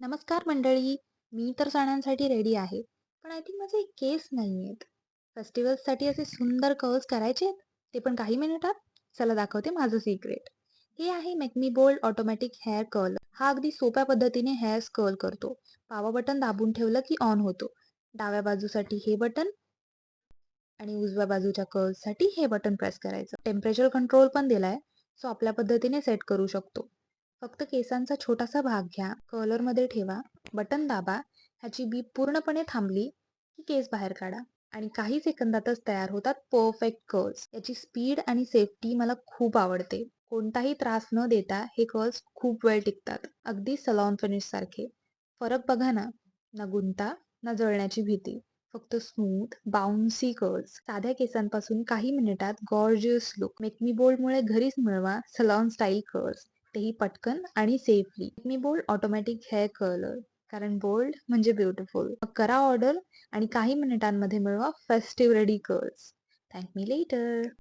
नमस्कार मंडळी. मी तर सणांसाठी रेडी आहे. पण आय थिंक माझे केस नाहीयेत. फेस्टिवल्ससाठी असे सुंदर कर्ल्स करायचे आहेत, ते पण काही मिनिटात. चला दाखवते माझं सिक्रेट. हे आहे Make Me Bold automatic hair curl. हा अगदी सोप्या पद्धतीने हेअर्स कर्ल करतो. पावर बटन दाबून ठेवलं की ऑन होतो. डाव्या बाजूसाठी हे बटन आणि उजव्या बाजूच्या कर्ल्ससाठी हे बटन प्रेस करायचं. टेम्परेचर कंट्रोल पण दिलाय, सो आपल्या पद्धतीने सेट करू शकतो. फक्त केसांचा छोटासा भाग घ्या, कर्लरमध्ये ठेवा, बटन दाबा, ह्याची बीप पूर्णपणे थांबली की केस बाहेर काढा आणि काही सेकंदातच तयार होतात परफेक्ट कर्ल्स. याची स्पीड आणि सेफ्टी मला खूप आवडते. कोणताही त्रास न देता हे कर्ल्स खूप वेळ टिकतात. अगदी सलॉन फिनिश सारखे. फरक बघा ना, ना गुंता ना जळण्याची भीती. फक्त स्मूथ, बाउन्सी कर्ल्स. साध्या केसांपासून काही मिनिटात गॉर्जियस लुक. मेक मी बोल्डमुळे घरीच मिळवा सलॉन स्टाईल कर्ल्स. तेही पटकन आणि safely. Make Me Bold automatic hair curler. कारण बोल्ड म्हणजे ब्युटिफुल. मग करा ऑर्डर आणि काही मिनिटांमध्ये मिळवा festive ready curls. Thank me letter.